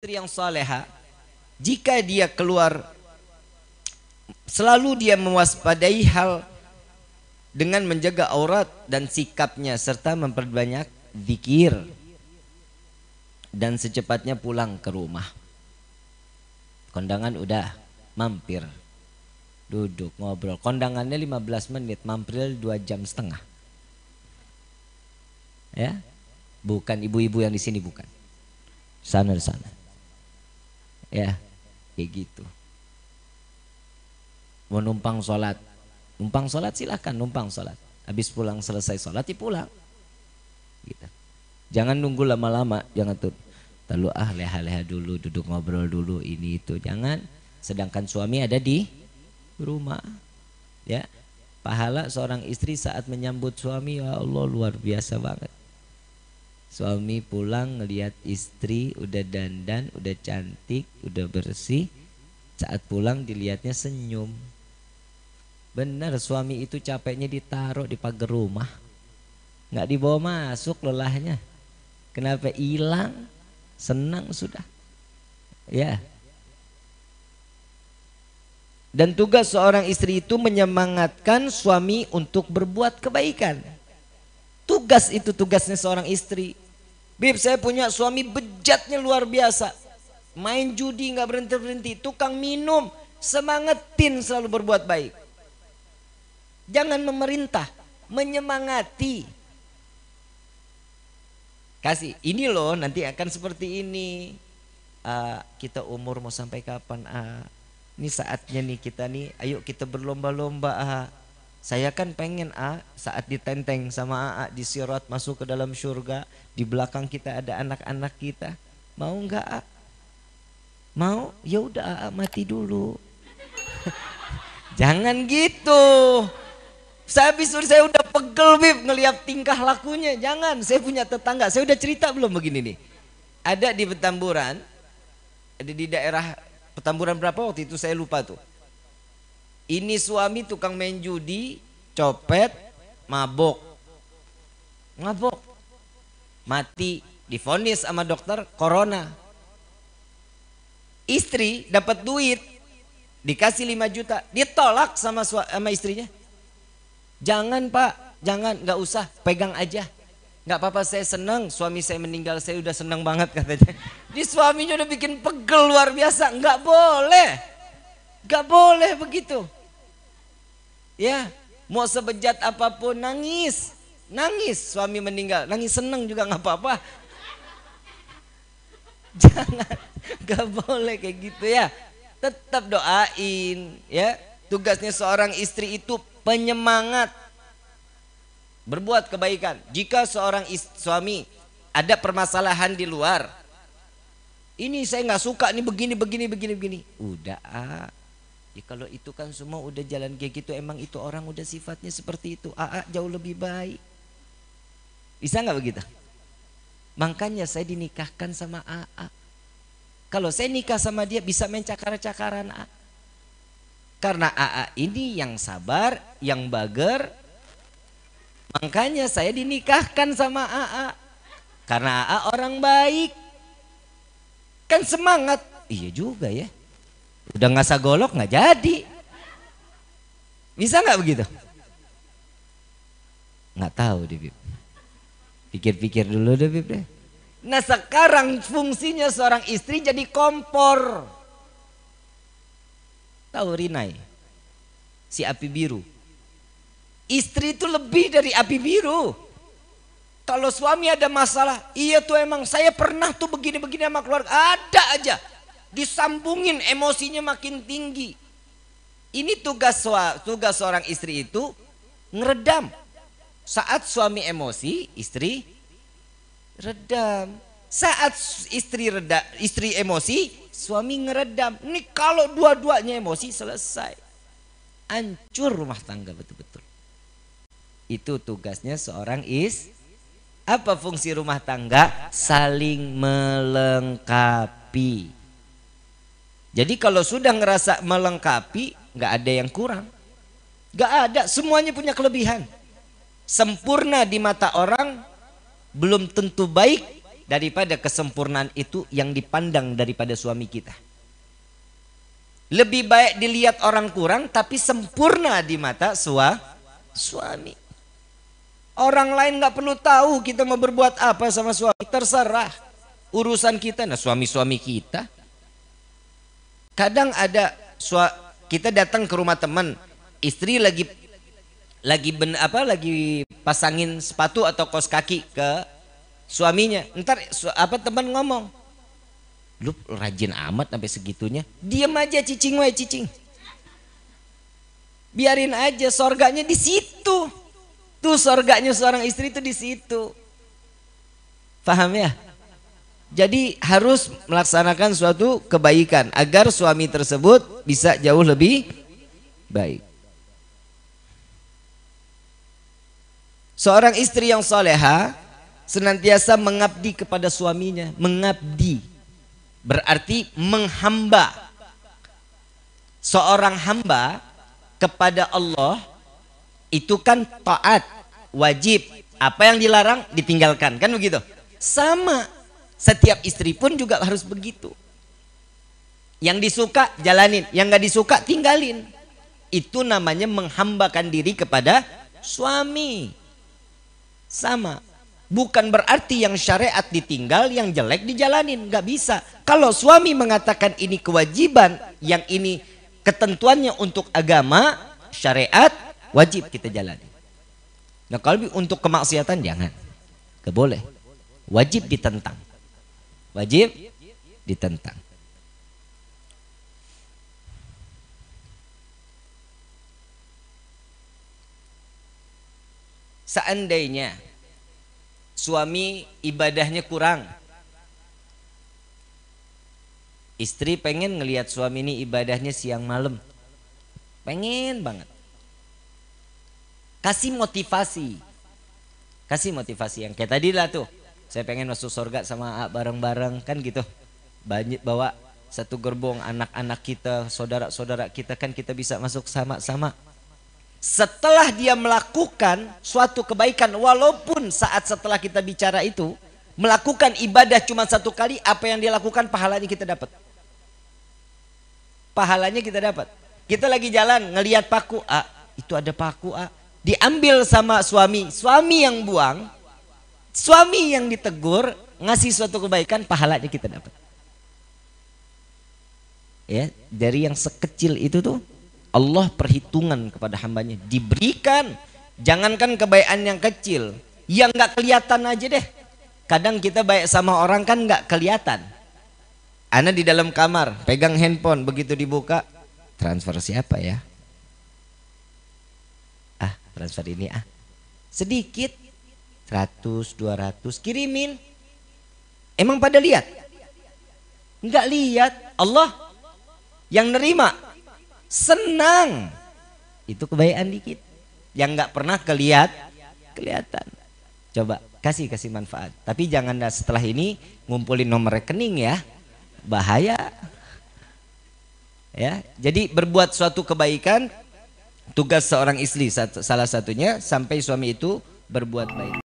istri yang saleha, jika dia keluar, selalu dia mewaspadai hal dengan menjaga aurat dan sikapnya serta memperbanyak zikir dan secepatnya pulang ke rumah. Kondangan udah mampir, duduk ngobrol, kondangannya 15 menit, mampir 2 jam setengah. Ya, bukan ibu-ibu yang di sini, bukan sana di sana. Ya, kayak gitu. Mau numpang sholat silahkan numpang sholat. Habis pulang selesai sholat ya pulang. Gitu. Jangan nunggu lama-lama, jangan tuh. Lalu leha-leha dulu, duduk ngobrol dulu ini itu, jangan. Sedangkan suami ada di rumah. Ya, pahala seorang istri saat menyambut suami, ya Allah luar biasa banget. Suami pulang ngelihat istri udah dandan, udah cantik, udah bersih. Saat pulang dilihatnya senyum. Benar, suami itu capeknya ditaruh di pagar rumah, nggak dibawa masuk lelahnya. Kenapa? Hilang, senang sudah. Ya. Dan tugas seorang istri itu menyemangatkan suami untuk berbuat kebaikan. Tugas itu tugasnya seorang istri. Bib, saya punya suami bejatnya luar biasa, main judi nggak berhenti-berhenti, tukang minum, semangatin selalu berbuat baik. Jangan memerintah, menyemangati. Kasih, ini loh nanti akan seperti ini. Kita umur mau sampai kapan? Ini saatnya nih kita nih, ayo kita berlomba-lomba. Saya kan pengen saat ditenteng sama di sirat masuk ke dalam surga, di belakang kita ada anak-anak kita. Mau nggak? Mau? Ya udah mati dulu. Jangan gitu. Saya udah pegel Bib ngelihat tingkah lakunya. Jangan, saya punya tetangga, saya udah cerita belum begini nih. Ada di Petamburan, ada di daerah Petamburan berapa waktu itu saya lupa tuh. Ini suami tukang main judi, copet, mabok, mati, divonis sama dokter corona. Istri dapat duit, dikasih 5 juta, ditolak sama istrinya. Jangan Pak, jangan, nggak usah, pegang aja. Nggak apa-apa, saya senang, suami saya meninggal, saya udah senang banget katanya. Di suaminya udah bikin pegel luar biasa, nggak boleh begitu. Ya, mau sebejat apapun nangis, suami meninggal, nangis seneng juga nggak apa-apa. Jangan, nggak boleh kayak gitu ya. Tetap doain ya. Tugasnya seorang istri itu penyemangat, berbuat kebaikan. Jika seorang suami ada permasalahan di luar, ini saya nggak suka nih begini. Udah ya kalau itu kan semua udah jalan kayak gitu, emang itu orang udah sifatnya seperti itu. Jauh lebih baik. Bisa nggak begitu? Makanya saya dinikahkan sama Kalau saya nikah sama dia bisa main cakar-cakaran Karena ini yang sabar, yang bager. Makanya saya dinikahkan sama Karena orang baik. Kan semangat. Iya juga ya. Udah ngasah golok nggak jadi. Bisa nggak begitu? Nggak tahu deh Bib. Pikir-pikir dulu deh Bib deh. Nah sekarang fungsinya seorang istri jadi kompor. Tahu Rinai? Si api biru. Istri itu lebih dari api biru. Kalau suami ada masalah, iya tuh emang saya pernah tuh begini-begini sama keluarga. Ada aja. Disambungin, emosinya makin tinggi. Ini tugas seorang istri itu ngeredam. Saat suami emosi, istri redam. Saat istri emosi, suami ngeredam. Ini kalau dua-duanya emosi selesai. Hancur rumah tangga betul-betul. Itu tugasnya seorang Apa fungsi rumah tangga? Saling melengkapi. Jadi kalau sudah ngerasa melengkapi, nggak ada yang kurang, nggak ada, semuanya punya kelebihan. Sempurna di mata orang belum tentu baik daripada kesempurnaan itu yang dipandang daripada suami kita. Lebih baik dilihat orang kurang tapi sempurna di mata suami. Orang lain nggak perlu tahu kita mau berbuat apa sama suami, terserah urusan kita. Nah, suami-suami kita kadang ada kita datang ke rumah teman, istri lagi pasangin sepatu atau kaos kaki ke suaminya. Ntar teman ngomong, lu rajin amat sampai segitunya. Diam aja, cicing wae cicing. Biarin aja, sorganya di situ. Tuh sorganya seorang istri itu di situ. Paham ya? Jadi harus melaksanakan suatu kebaikan agar suami tersebut bisa jauh lebih baik. Seorang istri yang soleha senantiasa mengabdi kepada suaminya. Mengabdi berarti menghamba. Seorang hamba kepada Allah itu kan taat, wajib. Apa yang dilarang ditinggalkan, kan begitu? Sama, setiap istri pun juga harus begitu. Yang disuka jalanin, yang gak disuka tinggalin. Itu namanya menghambakan diri kepada suami. Sama. Bukan berarti yang syariat ditinggal, yang jelek dijalanin. Gak bisa. Kalau suami mengatakan ini kewajiban, yang ini ketentuannya untuk agama, syariat, wajib kita jalani. Nah, kalau untuk kemaksiatan jangan. Gak boleh. Wajib ditentang. Wajib ditentang. Seandainya suami ibadahnya kurang, istri pengen ngelihat suami ini ibadahnya siang malam, pengen banget. Kasih motivasi yang kayak tadi lah tuh. Saya pengen masuk surga sama bareng-bareng, kan gitu. Banyak bawa satu gerbong anak-anak kita, saudara-saudara kita, kan kita bisa masuk sama-sama. Setelah dia melakukan suatu kebaikan, walaupun saat setelah kita bicara itu melakukan ibadah cuma satu kali, apa yang dia lakukan pahalanya kita dapat. Pahalanya kita dapat. Kita lagi jalan ngelihat paku, itu ada paku, diambil sama suami yang buang, suami yang ditegur, ngasih suatu kebaikan, pahalanya kita dapat. Ya, dari yang sekecil itu tuh Allah perhitungan kepada hambanya, diberikan. Jangankan kebaikan yang kecil, yang nggak kelihatan aja deh. Kadang kita baik sama orang kan nggak kelihatan. Ana di dalam kamar pegang handphone, begitu dibuka, transfer siapa ya? Transfer ini sedikit, 100, 200, kirimin. Emang pada lihat? Enggak lihat. Allah yang nerima, senang. Itu kebaikan dikit yang nggak pernah kelihatan. Coba kasih manfaat. Tapi jangan setelah ini ngumpulin nomor rekening ya, bahaya. Ya, jadi berbuat suatu kebaikan tugas seorang istri salah satunya sampai suami itu berbuat baik.